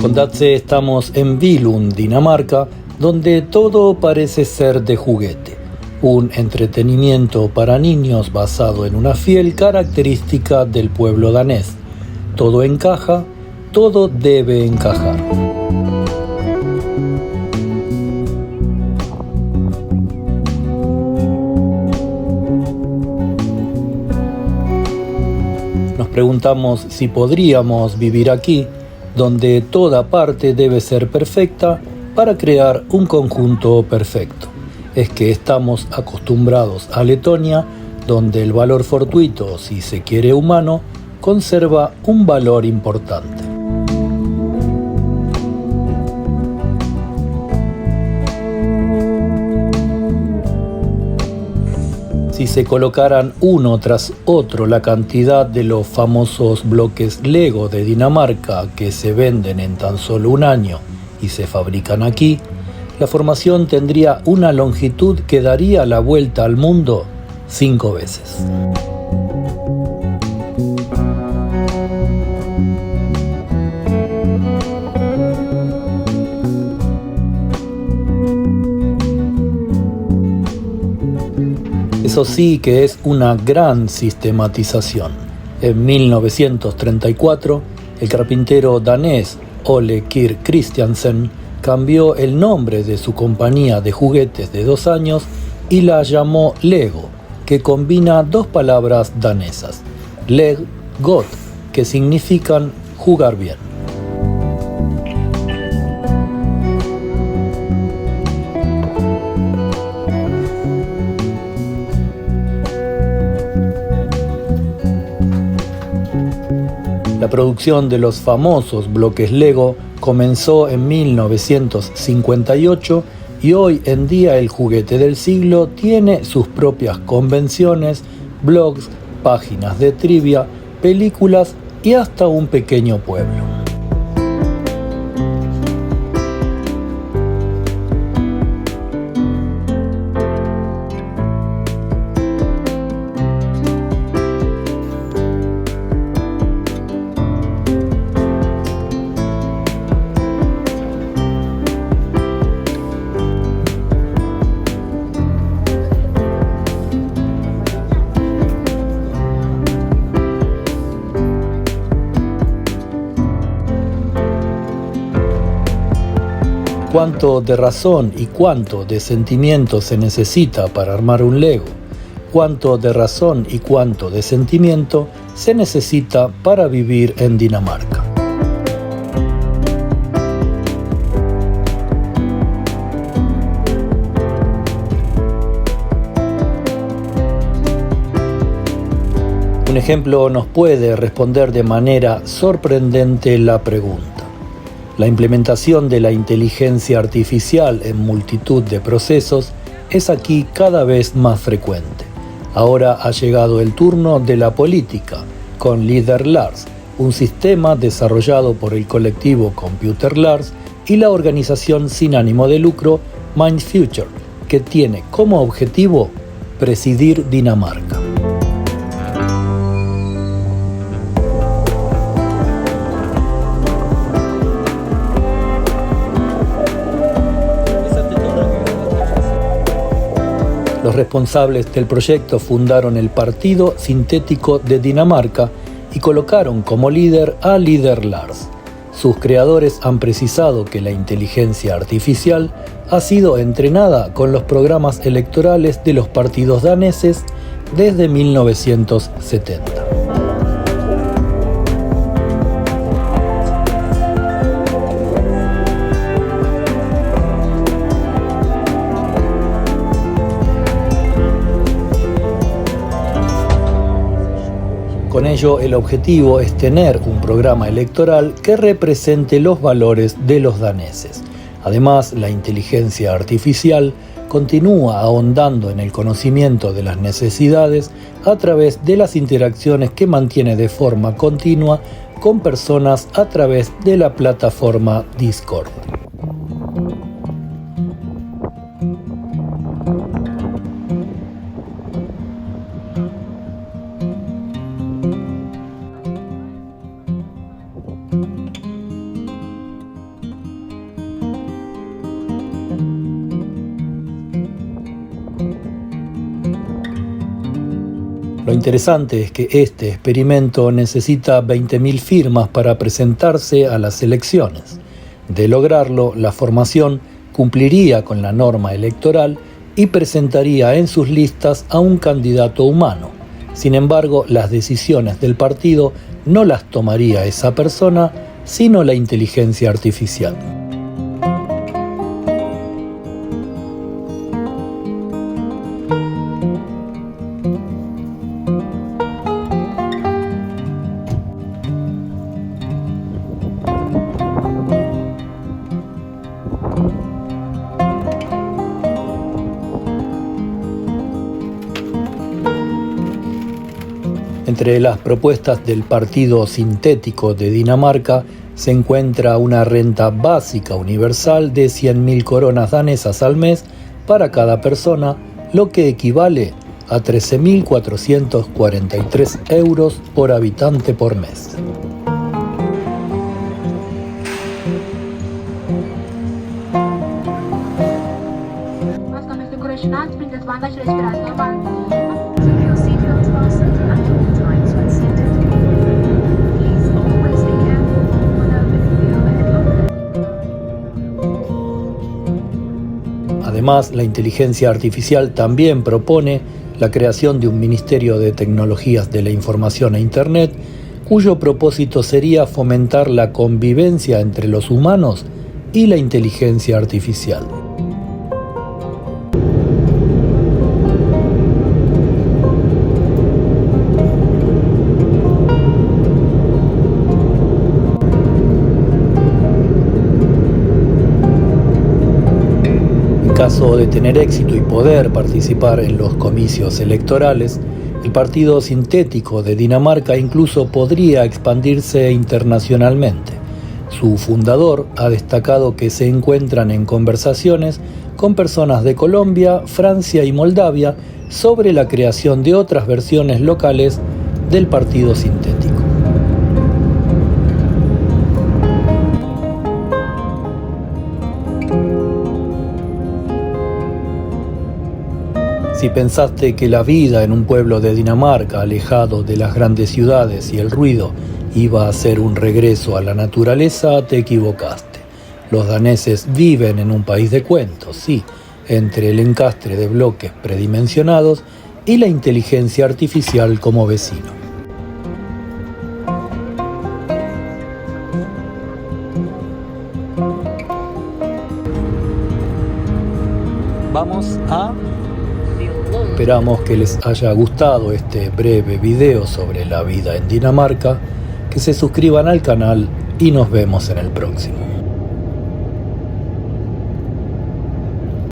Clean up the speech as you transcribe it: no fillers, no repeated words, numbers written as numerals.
Con Datse estamos en Billund, Dinamarca, donde todo parece ser de juguete. Un entretenimiento para niños basado en una fiel característica del pueblo danés. Todo encaja, todo debe encajar. Nos preguntamos si podríamos vivir aquí, donde toda parte debe ser perfecta para crear un conjunto perfecto. Es que estamos acostumbrados a Letonia, donde el valor fortuito, si se quiere humano, conserva un valor importante. Si se colocaran uno tras otro la cantidad de los famosos bloques Lego de Dinamarca que se venden en tan solo un año y se fabrican aquí, la formación tendría una longitud que daría la vuelta al mundo 5 veces. Eso sí que es una gran sistematización. En 1934, el carpintero danés Ole Kirk Christiansen cambió el nombre de su compañía de juguetes de 2 años y la llamó Lego, que combina dos palabras danesas, leg, got, que significan jugar bien. La producción de los famosos bloques Lego comenzó en 1958 y hoy en día el juguete del siglo tiene sus propias convenciones, blogs, páginas de trivia, películas y hasta un pequeño pueblo. ¿Cuánto de razón y cuánto de sentimiento se necesita para armar un Lego? ¿Cuánto de razón y cuánto de sentimiento se necesita para vivir en Dinamarca? Un ejemplo nos puede responder de manera sorprendente la pregunta. La implementación de la inteligencia artificial en multitud de procesos es aquí cada vez más frecuente. Ahora ha llegado el turno de la política, con Líder Lars, un sistema desarrollado por el colectivo Computer Lars y la organización sin ánimo de lucro Mind Future, que tiene como objetivo presidir Dinamarca. Los responsables del proyecto fundaron el Partido Sintético de Dinamarca y colocaron como líder a Líder Lars. Sus creadores han precisado que la inteligencia artificial ha sido entrenada con los programas electorales de los partidos daneses desde 1970. Con ello, el objetivo es tener un programa electoral que represente los valores de los daneses. Además, la inteligencia artificial continúa ahondando en el conocimiento de las necesidades a través de las interacciones que mantiene de forma continua con personas a través de la plataforma Discord. Lo interesante es que este experimento necesita 20.000 firmas para presentarse a las elecciones. De lograrlo, la formación cumpliría con la norma electoral y presentaría en sus listas a un candidato humano. Sin embargo, las decisiones del partido no las tomaría esa persona, sino la inteligencia artificial. Entre las propuestas del Partido Sintético de Dinamarca se encuentra una renta básica universal de 100.000 coronas danesas al mes para cada persona, lo que equivale a 13.443 euros por habitante por mes. Además, la inteligencia artificial también propone la creación de un Ministerio de Tecnologías de la Información e Internet, cuyo propósito sería fomentar la convivencia entre los humanos y la inteligencia artificial. En caso de tener éxito y poder participar en los comicios electorales, el Partido Sintético de Dinamarca incluso podría expandirse internacionalmente. Su fundador ha destacado que se encuentran en conversaciones con personas de Colombia, Francia y Moldavia sobre la creación de otras versiones locales del Partido Sintético. Si pensaste que la vida en un pueblo de Dinamarca, alejado de las grandes ciudades y el ruido, iba a ser un regreso a la naturaleza, te equivocaste. Los daneses viven en un país de cuentos, sí, entre el encastre de bloques predimensionados y la inteligencia artificial como vecino. Vamos a... Esperamos que les haya gustado este breve video sobre la vida en Dinamarca, que se suscriban al canal y nos vemos en el próximo.